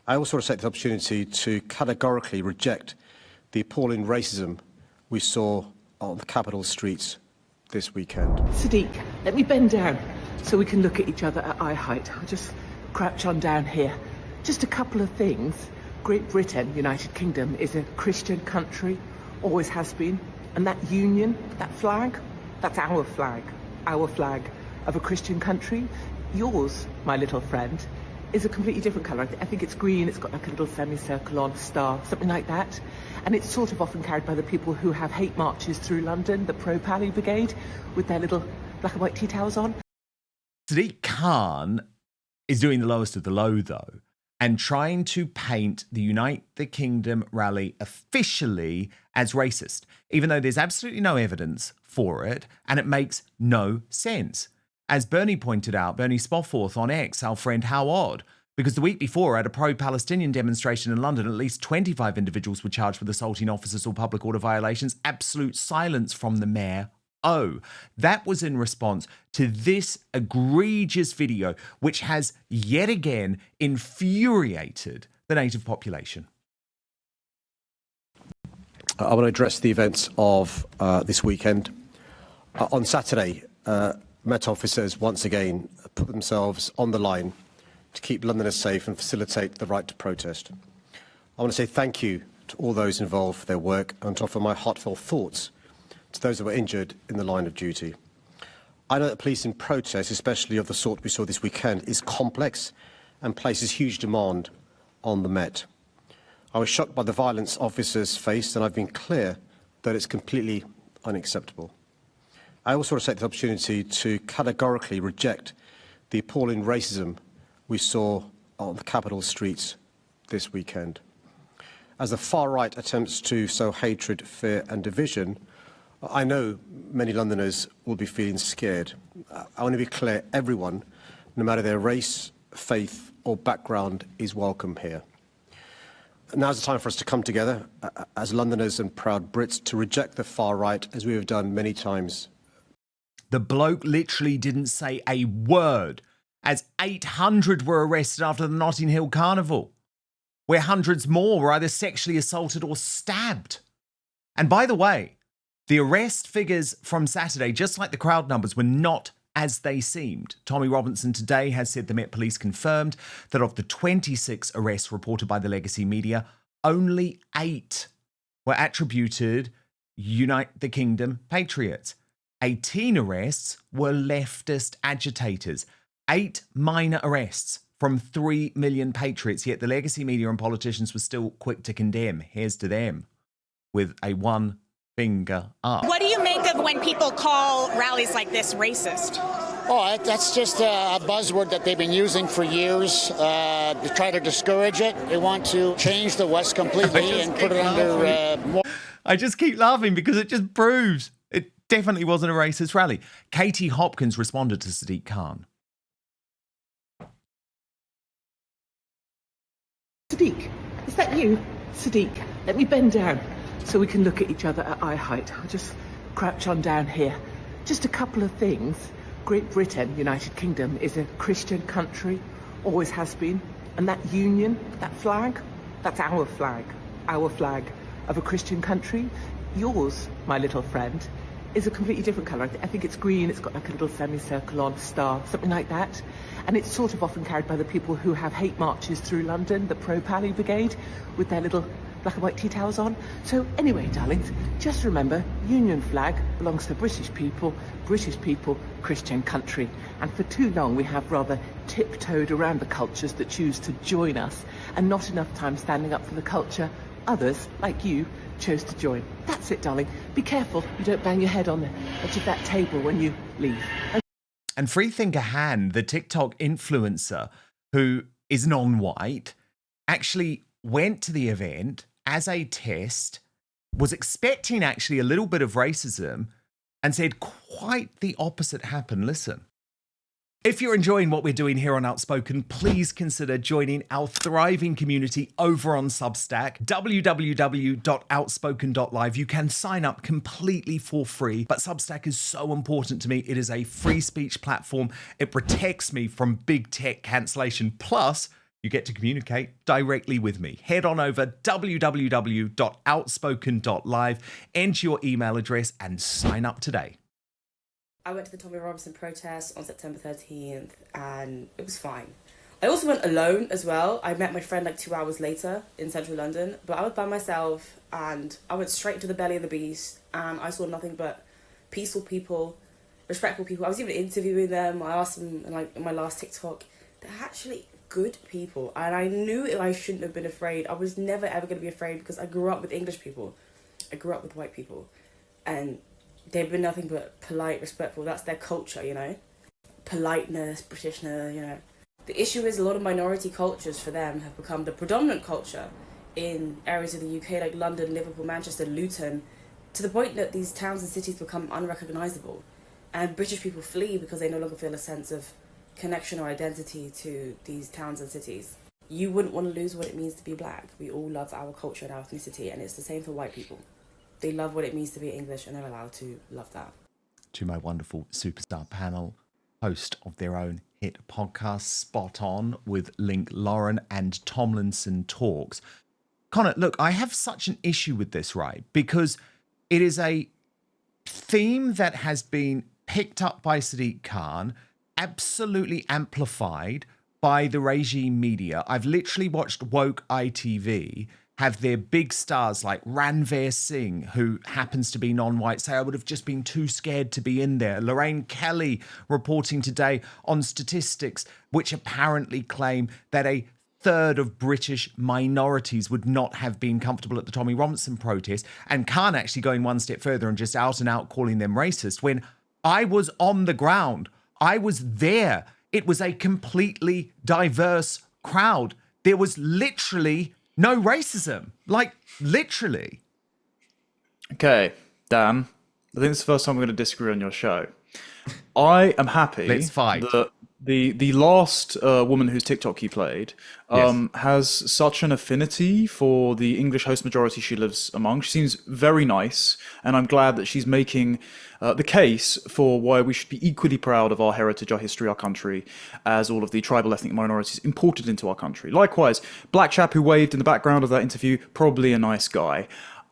I also want to take the opportunity to categorically reject the appalling racism we saw on the capital streets this weekend. Sadiq, let me bend down so we can look at each other at eye height. I'll just crouch on down here. Just a couple of things. Great Britain, United Kingdom, is a Christian country, always has been. And that union, that flag, that's our flag of a Christian country. Yours, my little friend, is a completely different colour. I think it's green, it's got like a little semicircle on, star, something like that. And it's sort of often carried by the people who have hate marches through London, the pro-Pally Brigade, with their little black and white tea towels on. Sadiq Khan is doing the lowest of the low, though, and trying to paint the Unite the Kingdom rally officially as racist, even though there's absolutely no evidence for it, and it makes no sense. As Bernie pointed out, Bernie Spofford on X, our friend, how odd, because the week before at a pro-Palestinian demonstration in London, at least 25 individuals were charged with assaulting officers or public order violations. Absolute silence from the mayor. Oh, that was in response to this egregious video, which has yet again infuriated the native population. I want to address the events of this weekend. On Saturday, Met officers once again put themselves on the line to keep Londoners safe and facilitate the right to protest. I want to say thank you to all those involved for their work and to offer my heartfelt thoughts to those that were injured in the line of duty. I know that policing protest, especially of the sort we saw this weekend, is complex and places huge demand on the Met. I was shocked by the violence officers faced, and I've been clear that it's completely unacceptable. I also want to take the opportunity to categorically reject the appalling racism we saw on the capital streets this weekend. As the far right attempts to sow hatred, fear and division, I know many Londoners will be feeling scared. I want to be clear, everyone, no matter their race, faith or background, is welcome here. Now's the time for us to come together as Londoners and proud Brits to reject the far right, as we have done many times. The bloke literally didn't say a word, as 800 were arrested after the Notting Hill Carnival, where hundreds more were either sexually assaulted or stabbed. And by the way, the arrest figures from Saturday, just like the crowd numbers, were not as they seemed. Tommy Robinson today has said the Met Police confirmed that of the 26 arrests reported by the legacy media, only 8 were attributed Unite the Kingdom patriots. 18 arrests were leftist agitators. 8 minor arrests from 3 million patriots, yet the legacy media and politicians were still quick to condemn. Here's to them, with a one finger up. What do you make of when people call rallies like this racist? Oh, that's just a buzzword that they've been using for years to try to discourage it. They want to change the West completely and put it under more. I just keep laughing because it just proves it definitely wasn't a racist rally. Katie Hopkins responded to Sadiq Khan. Sadiq, is that you? Sadiq, let me bend down so we can look at each other at eye height. I'll just crouch on down here. Just a couple of things. Great Britain, United Kingdom, is a Christian country, always has been. And that union, that flag, that's our flag of a Christian country. Yours, my little friend, is a completely different colour. I think it's green, it's got like a little semicircle on, star, something like that. And it's sort of often carried by the people who have hate marches through London, the pro-Pally Brigade, with their little black and white tea towels on. So anyway, darlings, just remember, Union flag belongs to British people, Christian country. And for too long we have rather tiptoed around the cultures that choose to join us, and not enough time standing up for the culture others, like you, chose to join. That's it, darling. Be careful you don't bang your head on the edge of that table when you leave. And Freethinker Han, the TikTok influencer who is non-white, actually went to the event as a test, was expecting actually a little bit of racism, and said quite the opposite happened. Listen. If you're enjoying what we're doing here on Outspoken, please consider joining our thriving community over on Substack, www.outspoken.live. You can sign up completely for free, but Substack is so important to me. It is a free speech platform. It protects me from big tech cancellation. Plus, you get to communicate directly with me. Head on over www.outspoken.live, enter your email address and sign up today. I went to the Tommy Robinson protest on September 13th and it was fine. I also went alone as well. I met my friend like 2 hours later in central London, but I was by myself and I went straight into the belly of the beast and I saw nothing but peaceful people, respectful people. I was even interviewing them. I asked them in my last TikTok. They're actually good people and I knew I shouldn't have been afraid. I was never ever going to be afraid because I grew up with English people. I grew up with white people and they've been nothing but polite, respectful. That's their culture, you know? Politeness, Britishness, you know. The issue is a lot of minority cultures for them have become the predominant culture in areas of the UK like London, Liverpool, Manchester, Luton, to the point that these towns and cities become unrecognisable. And British people flee because they no longer feel a sense of connection or identity to these towns and cities. You wouldn't want to lose what it means to be black. We all love our culture and our ethnicity, and it's the same for white people. They love what it means to be English and they're allowed to love that. To my wonderful superstar panel, host of their own hit podcast, Spot On, with Link Lauren and Tomlinson Talks. Connor, look, I have such an issue with this, right? Because it is a theme that has been picked up by Sadiq Khan, absolutely amplified by the regime media. I've literally watched woke ITV have their big stars like Ranveer Singh, who happens to be non-white, say, I would have just been too scared to be in there. Lorraine Kelly reporting today on statistics which apparently claim that a third of British minorities would not have been comfortable at the Tommy Robinson protest, and Khan actually going one step further and just out and out calling them racist. When I was on the ground, I was there. It was a completely diverse crowd. There was literally no racism, like literally. Okay, Dan, I think it's the first time we're going to disagree on your show. I am happy Let's fight. that the last woman whose TikTok you played has such an affinity for the English host majority she lives among. She seems very nice, and I'm glad that she's making the case for why we should be equally proud of our heritage, our history, our country, as all of the tribal ethnic minorities imported into our country. Likewise, black chap who waved in the background of that interview, probably a nice guy.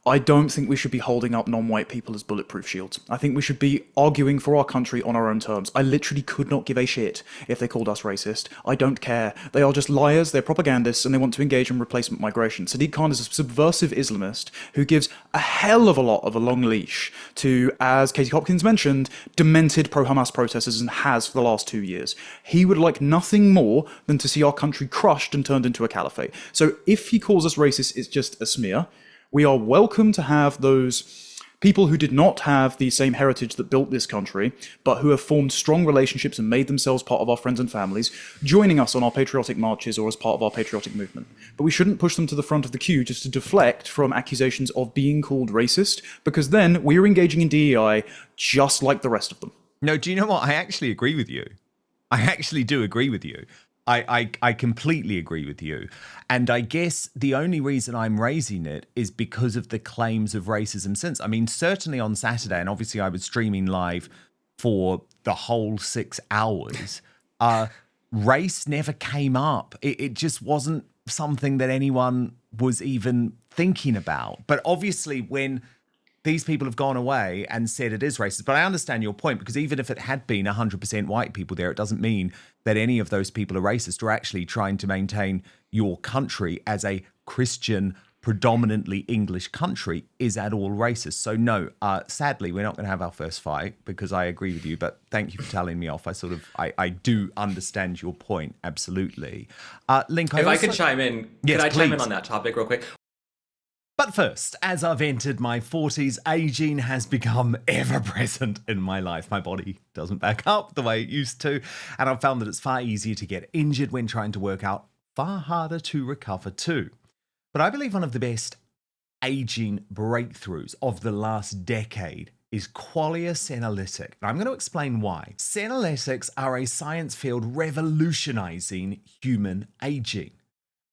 I don't think we should be holding up non-white people as bulletproof shields. I think we should be arguing for our country on our own terms. I literally could not give a shit if they called us racist. I don't care. They are just liars, they're propagandists, and they want to engage in replacement migration. Sadiq Khan is a subversive Islamist who gives a hell of a lot of a long leash to, as Katie Hopkins mentioned, demented pro-Hamas protesters and has for the last 2 years. He would like nothing more than to see our country crushed and turned into a caliphate. So if he calls us racist, it's just a smear. We are welcome to have those people who did not have the same heritage that built this country, but who have formed strong relationships and made themselves part of our friends and families, joining us on our patriotic marches or as part of our patriotic movement. But we shouldn't push them to the front of the queue just to deflect from accusations of being called racist, because then we're engaging in DEI just like the rest of them. No, do you know what? I actually agree with you. I actually do agree with you. I completely agree with you. And I guess the only reason I'm raising it is because of the claims of racism since. I mean, certainly on Saturday, and obviously I was streaming live for the whole 6 hours, race never came up. It just wasn't something that anyone was even thinking about. But obviously when these people have gone away and said it is racist. But I understand your point, because even if it had been 100% white people there, it doesn't mean that any of those people are racist or actually trying to maintain your country as a Christian, predominantly English country is at all racist. So no, sadly, we're not going to have our first fight, because I agree with you, but thank you for telling me off. I do understand your point, absolutely. Link, if I could chime in, yes, could I please. chime in on that topic real quick? But first, as I've entered my 40s, aging has become ever-present in my life. My body doesn't back up the way it used to, and I've found that it's far easier to get injured when trying to work out, far harder to recover too. But I believe one of the best aging breakthroughs of the last decade is qualia senolytic. And I'm going to explain why. Senolytics are a science field revolutionizing human aging.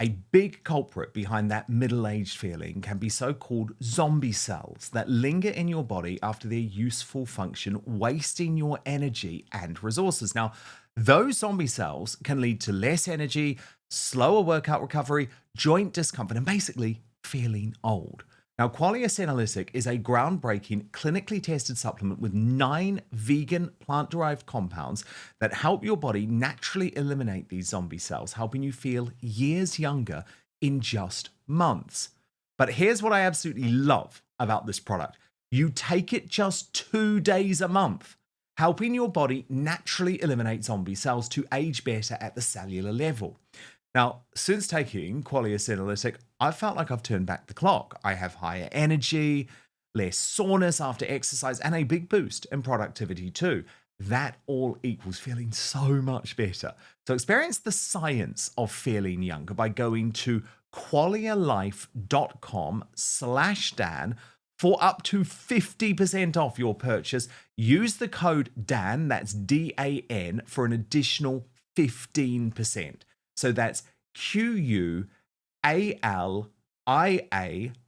A big culprit behind that middle-aged feeling can be so-called zombie cells that linger in your body after their useful function, wasting your energy and resources. Now, those zombie cells can lead to less energy, slower workout recovery, joint discomfort, and basically feeling old. Now, Qualia Senolytic is a groundbreaking, clinically tested supplement with 9 vegan plant-derived compounds that help your body naturally eliminate these zombie cells, helping you feel years younger in just months. But here's what I absolutely love about this product. You take it just 2 days a month, helping your body naturally eliminate zombie cells to age better at the cellular level. Now, since taking Qualia Senolytic, I've felt like I've turned back the clock. I have higher energy, less soreness after exercise, and a big boost in productivity too. That all equals feeling so much better. So experience the science of feeling younger by going to qualialife.com/Dan for up to 50% off your purchase. Use the code DAN, that's DAN, for an additional 15%. So that's QUALIA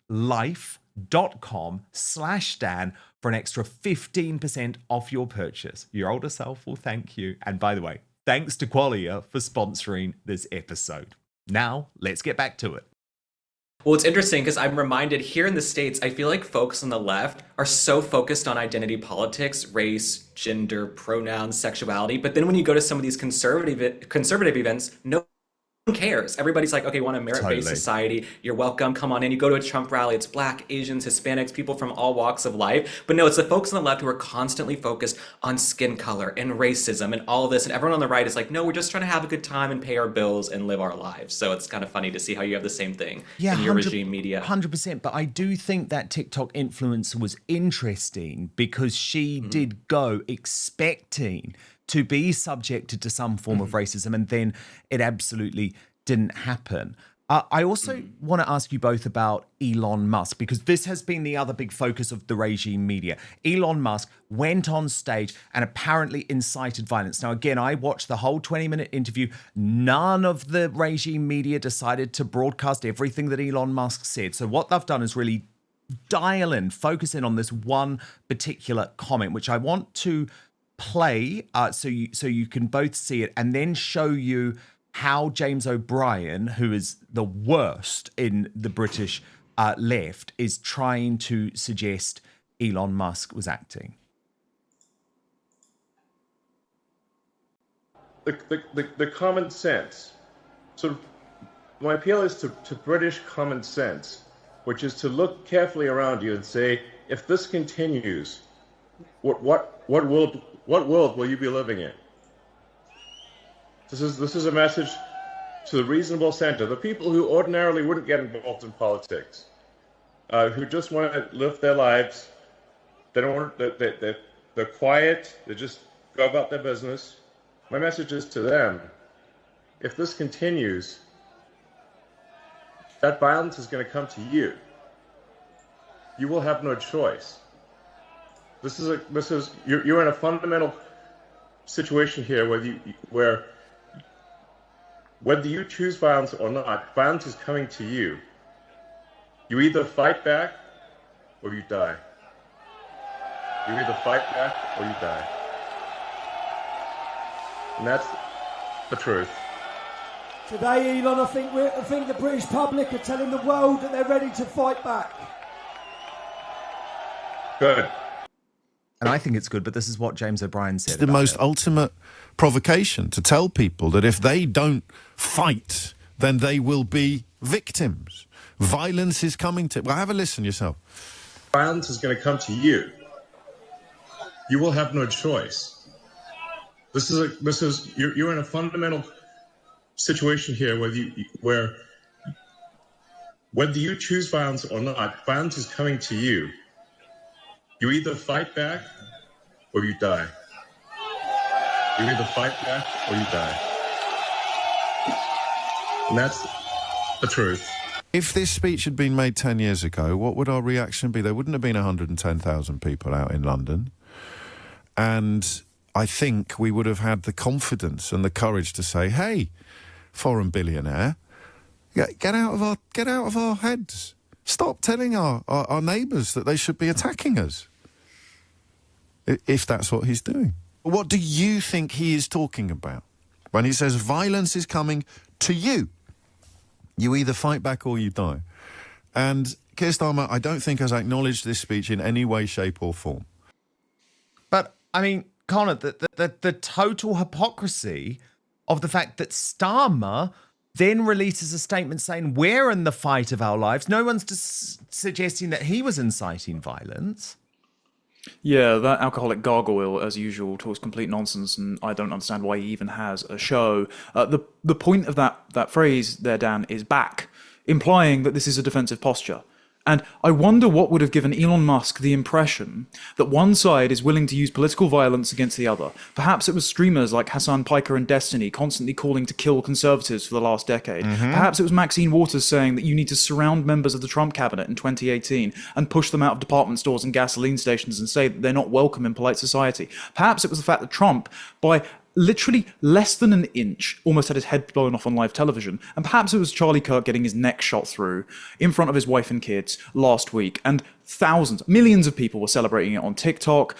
life.com/Dan for an extra 15% off your purchase. Your older self will thank you. And by the way, thanks to Qualia for sponsoring this episode. Now, let's get back to it. Well, it's interesting because I'm reminded here in the States, I feel like folks on the left are so focused on identity politics, race, gender, pronouns, sexuality. But then when you go to some of these conservative events, no one cares. Everybody's like, okay, we want a merit-based society. You're welcome. Come on in. You go to a Trump rally. It's Black, Asians, Hispanics, people from all walks of life. But no, it's the folks on the left who are constantly focused on skin color and racism and all of this. And everyone on the right is like, no, we're just trying to have a good time and pay our bills and live our lives. So it's kind of funny to see how you have the same thing in your regime media. 100%. But I do think that TikTok influencer was interesting because she did go expecting to be subjected to some form of racism, and then it absolutely didn't happen. I also want to ask you both about Elon Musk, because this has been the other big focus of the regime media. Elon Musk went on stage and apparently incited violence. Now, again, I watched the whole 20-minute interview. None of the regime media decided to broadcast everything that Elon Musk said. So what they've done is really focus in on this one particular comment, which I want to play so you can both see it, and then show you how James O'Brien, who is the worst in the British left, is trying to suggest Elon Musk was acting. The common sense. So my appeal is to British common sense, which is to look carefully around you and say, if this continues, what world will you be living in? This is a message to the reasonable center, the people who ordinarily wouldn't get involved in politics, who just want to live their lives. They don't want they're quiet. They just go about their business. My message is to them: if this continues, that violence is going to come to you. You will have no choice. You're in a fundamental situation here where whether you choose violence or not, violence is coming to you. You either fight back or you die. You either fight back or you die. And that's the truth. Today, Elon, I think the British public are telling the world that they're ready to fight back. Good. And I think it's good, but this is what James O'Brien said. It's the most ultimate provocation to tell people that if they don't fight, then they will be victims. Violence is coming to... Well, have a listen yourself. Violence is going to come to you. You will have no choice. You're in a fundamental situation here where whether you choose violence or not, violence is coming to you. You either fight back or you die. You either fight back or you die. And that's the truth. If this speech had been made 10 years ago, what would our reaction be? There wouldn't have been 110,000 people out in London. And I think we would have had the confidence and the courage to say, hey, foreign billionaire, Get out of our heads. Stop telling our neighbours that they should be attacking us. If that's what he's doing. What do you think he is talking about when he says violence is coming to you? You either fight back or you die. And Keir Starmer, I don't think has acknowledged this speech in any way, shape or form. But, I mean, Connor, the total hypocrisy of the fact that Starmer then releases a statement saying we're in the fight of our lives. No one's suggesting that he was inciting violence. Yeah, that alcoholic gargoyle, as usual, talks complete nonsense, and I don't understand why he even has a show. The point of that phrase there, Dan, is back, implying that this is a defensive posture. And I wonder what would have given Elon Musk the impression that one side is willing to use political violence against the other. Perhaps it was streamers like Hassan Piker and Destiny constantly calling to kill conservatives for the last decade. Perhaps it was Maxine Waters saying that you need to surround members of the Trump cabinet in 2018 and push them out of department stores and gasoline stations and say that they're not welcome in polite society. Perhaps it was the fact that Trump, by literally less than an inch, almost had his head blown off on live television. And perhaps it was Charlie Kirk getting his neck shot through in front of his wife and kids last week. And thousands, millions of people were celebrating it on TikTok,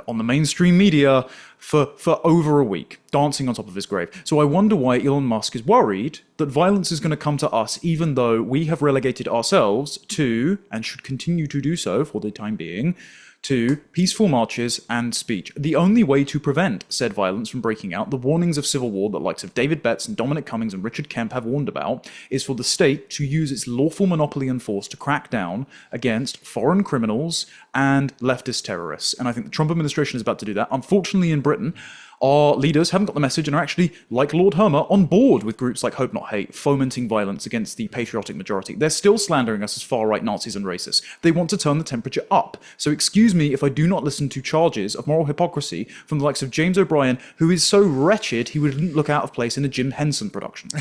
on the mainstream media for over a week, dancing on top of his grave. So I wonder why Elon Musk is worried that violence is going to come to us, even though we have relegated ourselves to, and should continue to do so for the time being, to peaceful marches and speech. The only way to prevent said violence from breaking out, the warnings of civil war that likes of David Betts and Dominic Cummings and Richard Kemp have warned about, is for the state to use its lawful monopoly and force to crack down against foreign criminals and leftist terrorists. And I think the Trump administration is about to do that. Unfortunately, in Britain, our leaders haven't got the message and are actually, like Lord Hermer, on board with groups like Hope Not Hate, fomenting violence against the patriotic majority. They're still slandering us as far-right Nazis and racists. They want to turn the temperature up. So excuse me if I do not listen to charges of moral hypocrisy from the likes of James O'Brien, who is so wretched he wouldn't look out of place in a Jim Henson production.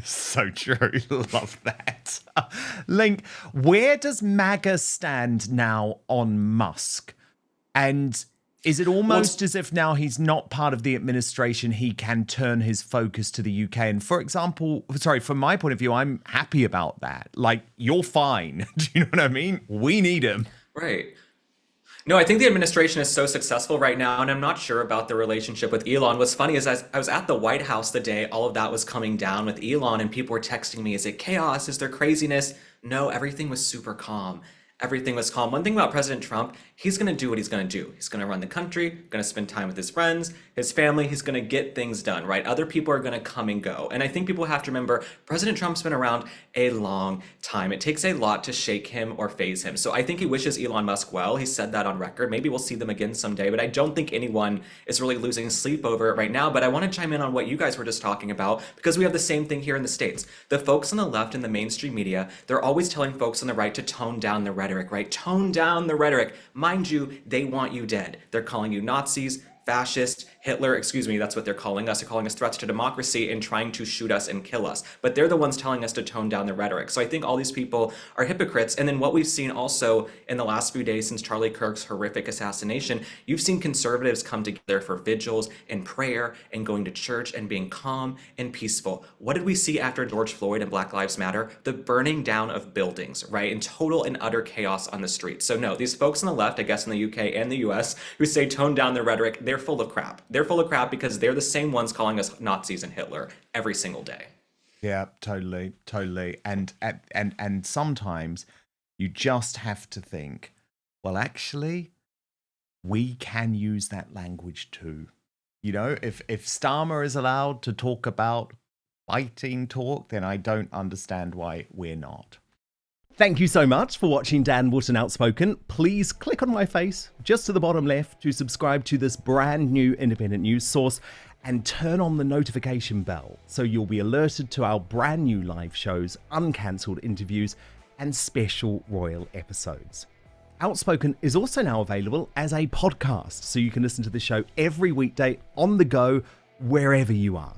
So true. Love that. Link, where does MAGA stand now on Musk? And is it almost as if now he's not part of the administration, he can turn his focus to the UK? And for example, from my point of view, I'm happy about that. Like, you're fine. Do you know what I mean? We need him. Right. No, I think the administration is so successful right now, and I'm not sure about the relationship with Elon. What's funny is I was at the White House the day all of that was coming down with Elon, and people were texting me, is it chaos? Is there craziness? No, everything was super calm. Everything was calm. One thing about President Trump, he's going to do what he's going to do. He's going to run the country, going to spend time with his friends, his family. He's going to get things done, right? Other people are going to come and go. And I think people have to remember, President Trump's been around a long time. It takes a lot to shake him or phase him. So I think he wishes Elon Musk well. He said that on record. Maybe we'll see them again someday, but I don't think anyone is really losing sleep over it right now. But I want to chime in on what you guys were just talking about, because we have the same thing here in the States. The folks on the left in the mainstream media, they're always telling folks on the right to tone down the rhetoric, right? Tone down the rhetoric. Mind you, they want you dead. They're calling you Nazis, fascist, Hitler, that's what they're calling us. They're calling us threats to democracy and trying to shoot us and kill us. But they're the ones telling us to tone down the rhetoric. So I think all these people are hypocrites. And then what we've seen also in the last few days since Charlie Kirk's horrific assassination, you've seen conservatives come together for vigils and prayer and going to church and being calm and peaceful. What did we see after George Floyd and Black Lives Matter? The burning down of buildings, right? And total and utter chaos on the streets. So no, these folks on the left, I guess in the UK and the US, who say tone down the rhetoric, they're full of crap. They're full of crap because they're the same ones calling us Nazis and Hitler every single day. Yeah, totally. And sometimes you just have to think, well, actually, we can use that language too. You know, if Starmer is allowed to talk about fighting talk, then I don't understand why we're not. Thank you so much for watching Dan Wootton Outspoken. Please click on my face just to the bottom left to subscribe to this brand new independent news source and turn on the notification bell so you'll be alerted to our brand new live shows, uncancelled interviews, and special royal episodes. Outspoken is also now available as a podcast, so you can listen to the show every weekday on the go, wherever you are.